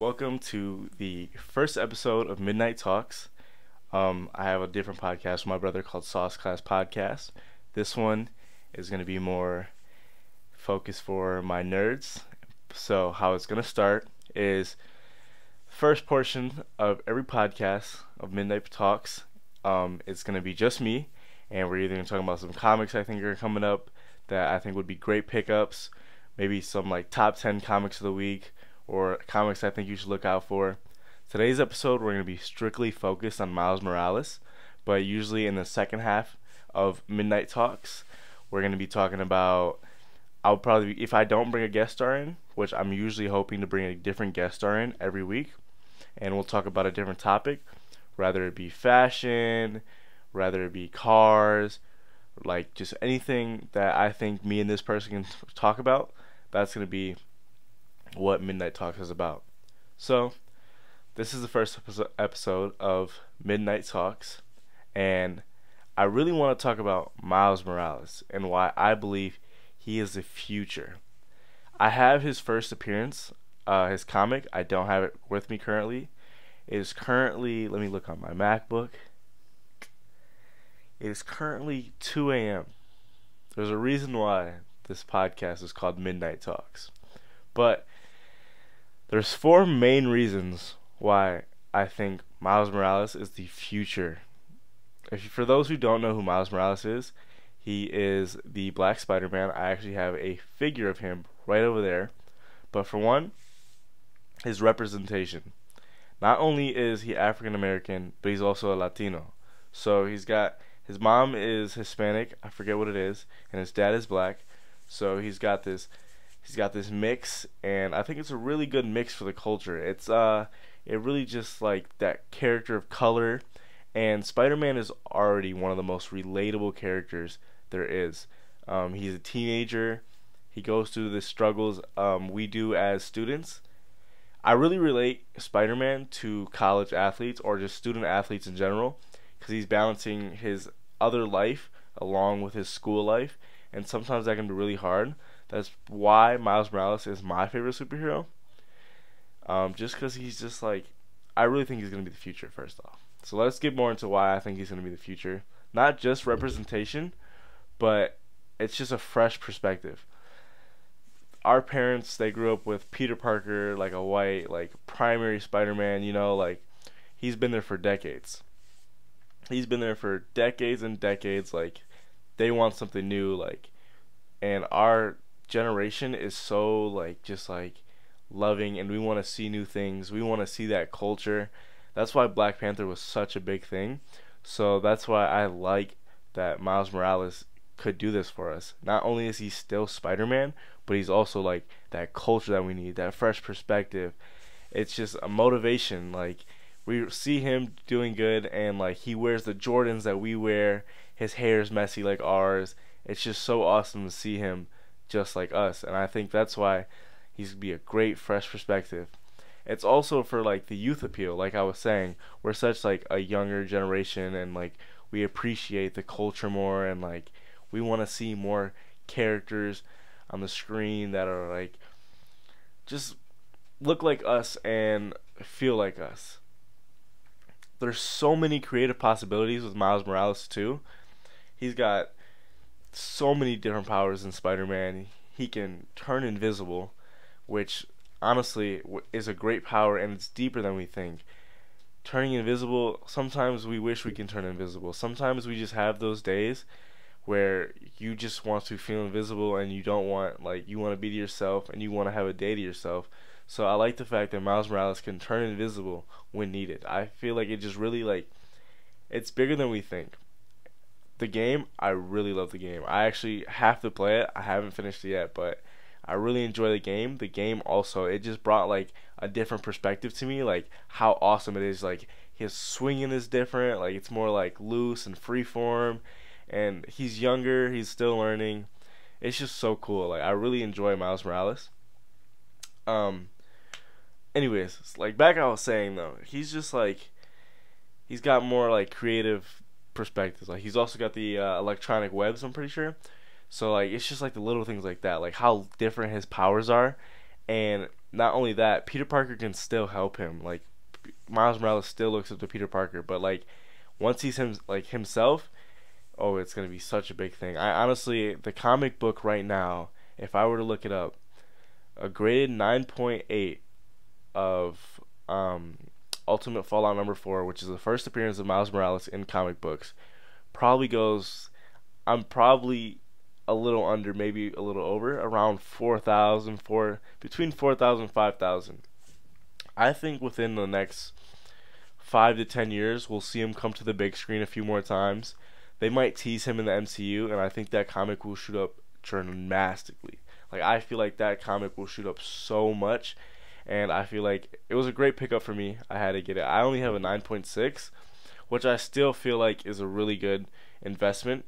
Welcome to the first episode of Midnight Talks. I have a different podcast with my brother called Sauce Class Podcast. This one is going to be more focused for my nerds. So, how it's going to start is first portion of every podcast of Midnight Talks. It's going to be just me, and we're either going to talk about some comics I think are coming up that I think would be great pickups, maybe some like top 10 comics of the week or comics I think you should look out for. Today's episode, we're going to be strictly focused on Miles Morales, but usually in the second half of Midnight Talks, we're going to be talking about. I'll probably, if I don't bring a guest star in, which I'm usually hoping to bring a different guest star in every week, and we'll talk about a different topic, rather it be fashion, rather it be cars, like just anything that I think me and this person can talk about. That's going to be what Midnight Talks is about. So, this is the first episode of Midnight Talks, and I really want to talk about Miles Morales and why I believe he is the future. I have his first appearance, his comic. I don't have it with me currently. It is currently, let me look on my MacBook. It is currently 2 a.m. There's a reason why this podcast is called Midnight Talks. But there's four main reasons why I think Miles Morales is the future. For those who don't know who Miles Morales is, he is the Black Spider-Man. I actually have a figure of him right over there. But for one, his representation. Not only is he African American, but he's also a Latino. So his mom is Hispanic, I forget what it is, and his dad is black. So he's got this mix, and I think it's a really good mix for the culture. It really just like that character of color, and Spider-Man is already one of the most relatable characters there is. He's a teenager. He goes through the struggles we do as students. I really relate Spider-Man to college athletes or just student athletes in general, because he's balancing his other life along with his school life, and sometimes that can be really hard. That's why Miles Morales is my favorite superhero. Just because he's just like, I really think he's going to be the future, first off. So let's get more into why I think he's going to be the future. Not just representation, but it's just a fresh perspective. Our parents, they grew up with Peter Parker, like a white, like primary Spider-Man, like he's been there for decades. He's been there for decades and decades, like they want something new, like, and our generation is so like just like loving, and we want to see new things. We want to see that culture. That's why Black Panther was such a big thing. So that's why I like that Miles Morales could do this for us. Not only is he still Spider-Man, but he's also like that culture that we need, that fresh perspective. It's just a motivation. Like we see him doing good, and like he wears the Jordans that we wear. His hair is messy like ours. It's just so awesome to see him just like us, and I think that's why he's gonna be a great fresh perspective. It's also for like the youth appeal, like I was saying. We're such like a younger generation, and like we appreciate the culture more, and like we want to see more characters on the screen that are like just look like us and feel like us. There's so many creative possibilities with Miles Morales too. He's got so many different powers in Spider-Man. He can turn invisible, which honestly is a great power, and it's deeper than we think. Turning invisible, sometimes we wish we can turn invisible. Sometimes we just have those days where you just want to feel invisible, and you don't want, like, you want to be to yourself, and you want to have a day to yourself. So I like the fact that Miles Morales can turn invisible when needed. I feel like it just really, like, it's bigger than we think. The game, I really love the game. I actually have to play it. I haven't finished it yet, but I really enjoy the game. The game also, it just brought like a different perspective to me, like how awesome it is. Like his swinging is different, like it's more like loose and free form, and he's younger, he's still learning. It's just so cool. Like I really enjoy Miles Morales. Um anyways, like back I was saying though, he's just like he's got more like creative perspectives. Like he's also got the electronic webs, I'm pretty sure. So like it's just like the little things like that, like how different his powers are, and not only that, Peter Parker can still help him. Like Miles Morales still looks up to Peter Parker, but like once he's himself, oh, it's gonna be such a big thing. I honestly, the comic book right now, if I were to look it up, a graded 9.8 of Ultimate Fallout number 4, which is the first appearance of Miles Morales in comic books, probably goes. I'm probably a little under, maybe a little over, around 4,000, between 4,000 and 5,000. I think within the next 5 to 10 years, we'll see him come to the big screen a few more times. They might tease him in the MCU, and I think that comic will shoot up dramatically. Like I feel like that comic will shoot up so much, and I feel like it was a great pickup for me. I had to get it. I only have a 9.6, which I still feel like is a really good investment.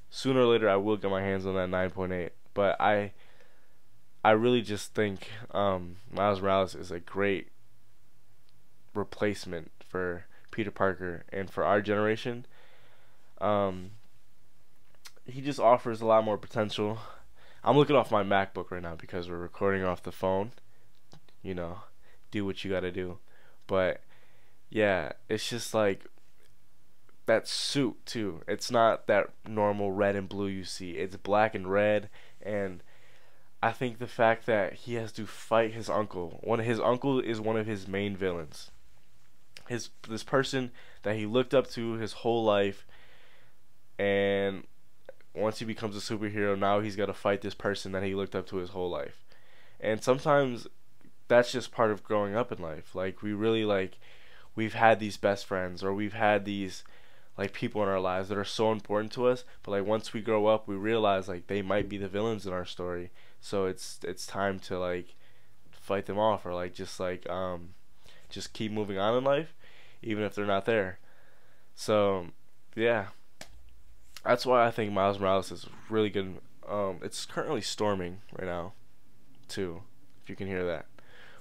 Sooner or later, I will get my hands on that 9.8, but I really just think Miles Morales is a great replacement for Peter Parker, and for our generation, um, he just offers a lot more potential. I'm looking off my MacBook right now because we're recording off the phone. You know, do what you gotta do. But yeah, it's just like that suit too. It's not that normal red and blue you see. It's black and red, and I think the fact that he has to fight his uncle. His uncle is one of his main villains. This person that he looked up to his whole life, and once he becomes a superhero, now he's got to fight this person that he looked up to his whole life. And sometimes that's just part of growing up in life. Like we've had these best friends, or we've had these like people in our lives that are so important to us, but like once we grow up, we realize like they might be the villains in our story. So it's time to like fight them off, or like just keep moving on in life, even if they're not there. So yeah, that's why I think Miles Morales is really good. It's currently storming right now, too, if you can hear that.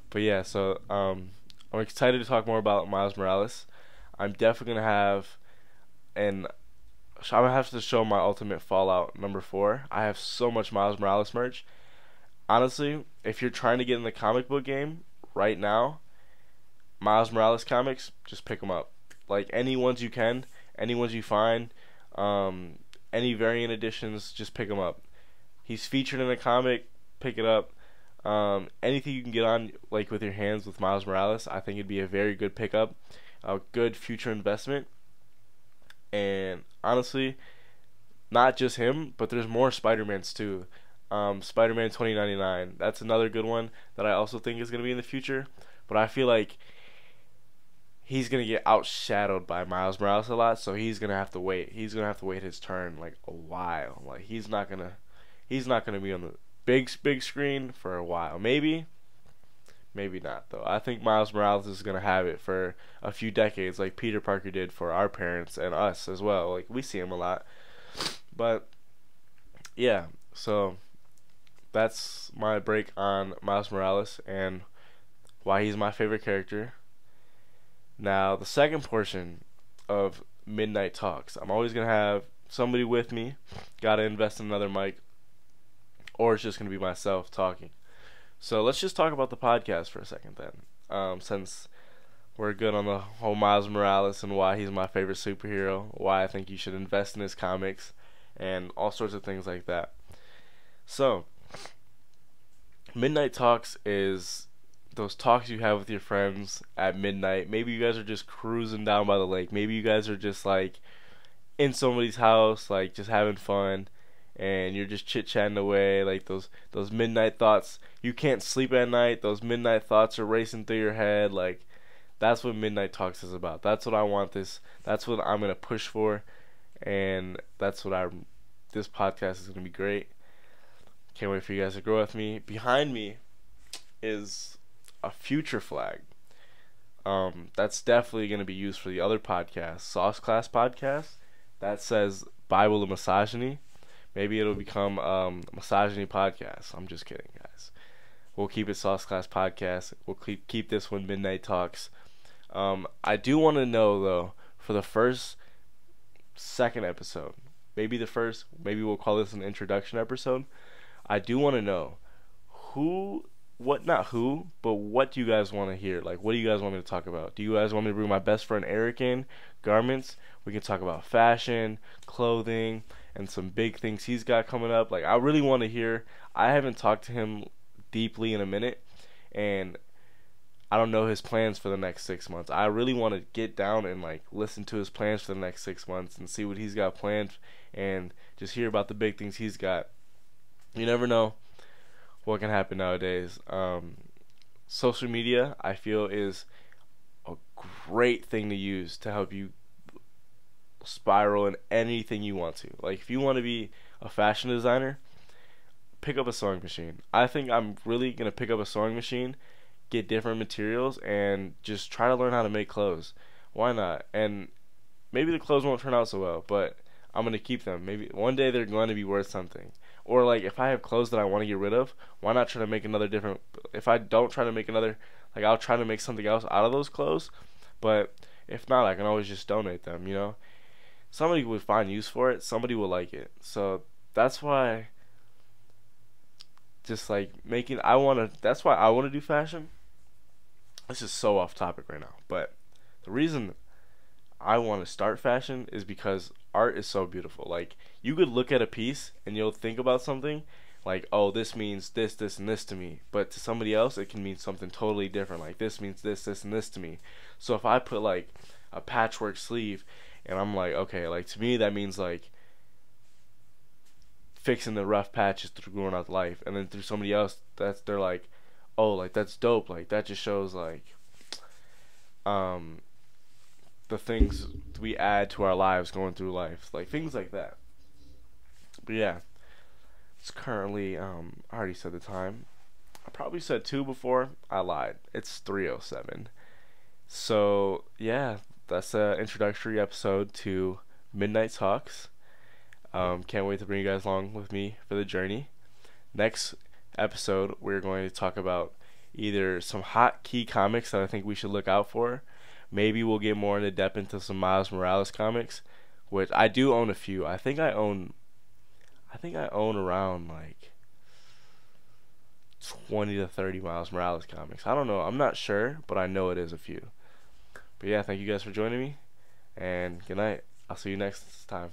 But yeah, so I'm excited to talk more about Miles Morales. I'm definitely gonna have and I'm gonna have to show my Ultimate Fallout number 4. I have so much Miles Morales merch. Honestly, if you're trying to get in the comic book game right now, Miles Morales comics, just pick them up. Like any ones you can, any ones you find, any variant editions, just pick them up. He's featured in a comic, pick it up. Anything you can get on like with your hands with Miles Morales, I think it'd be a very good pickup, a good future investment. And honestly, not just him, but there's more Spider-Mans too. Spider-Man 2099, that's another good one that I also think is going to be in the future. But I feel like he's going to get outshadowed by Miles Morales a lot, so he's going to have to wait. He's going to have to wait his turn like a while. Like he's not going to be on the big screen for a while. Maybe not though. I think Miles Morales is going to have it for a few decades like Peter Parker did for our parents and us as well. Like we see him a lot. But yeah, so that's my break on Miles Morales and why he's my favorite character. Now, the second portion of Midnight Talks, I'm always going to have somebody with me. Got to invest in another mic, or it's just going to be myself talking. So let's just talk about the podcast for a second then. Since we're good on the whole Miles Morales and why he's my favorite superhero, why I think you should invest in his comics, and all sorts of things like that. So, Midnight Talks is those talks you have with your friends at midnight. Maybe you guys are just cruising down by the lake. Maybe you guys are just like in somebody's house, like just having fun, and you're just chit-chatting away, like those midnight thoughts. You can't sleep at night. Those midnight thoughts are racing through your head. Like that's what Midnight Talks is about. That's what I want that's what I'm going to push for, and that's what this podcast is going to be great. Can't wait for you guys to grow with me. Behind me is a future flag. That's definitely going to be used for the other podcast, Sauce Class Podcast. That says Bible of Misogyny. Maybe it'll become Misogyny Podcast. I'm just kidding, guys. We'll keep it Sauce Class Podcast. We'll keep this one Midnight Talks. I do want to know, though, for the second episode, maybe we'll call this an introduction episode. I do want to know who what, not who, but what do you guys want to hear? Like, what do you guys want me to talk about? Do you guys want me to bring my best friend Eric in? Garments? We can talk about fashion, clothing, and some big things he's got coming up. Like, I really want to hear. I haven't talked to him deeply in a minute, and I don't know his plans for the next 6 months. I really want to get down and like listen to his plans for the next 6 months and see what he's got planned and just hear about the big things he's got. You never know what can happen nowadays. Social media, I feel, is a great thing to use to help you spiral in anything you want to. Like, if you want to be a fashion designer, pick up a sewing machine. I think I'm really going to pick up a sewing machine, get different materials, and just try to learn how to make clothes. Why not? And maybe the clothes won't turn out so well, but I'm going to keep them. Maybe one day they're going to be worth something. Or, like, if I have clothes that I want to get rid of, why not try to make another different... If I don't try to make another... Like, I'll try to make something else out of those clothes. But if not, I can always just donate them, you know? Somebody would find use for it. Somebody will like it. So that's why... Just, like, making... That's why I want to do fashion. This is so off topic right now. But the reason I want to start fashion is because art is so beautiful. Like, you could look at a piece and you'll think about something like, oh, this means this, this, and this to me. But to somebody else, it can mean something totally different. Like, this means this, this, and this to me. So if I put like a patchwork sleeve and I'm like, okay, like, to me that means like fixing the rough patches through growing out life. And then through somebody else, they're like, oh, like, that's dope. Like, that just shows like the things we add to our lives going through life, like things like that. But yeah, it's currently I already said the time. I probably said 2 before. I lied. It's 3:07. So yeah, that's an introductory episode to Midnight Talks. Can't wait to bring you guys along with me for the journey. Next episode, we're going to talk about either some hot key comics that I think we should look out for. Maybe we'll get more into depth into some Miles Morales comics, which I do own a few. I think I own around like 20 to 30 Miles Morales comics. I don't know. I'm not sure, but I know it is a few. But yeah, thank you guys for joining me, and good night. I'll see you next time.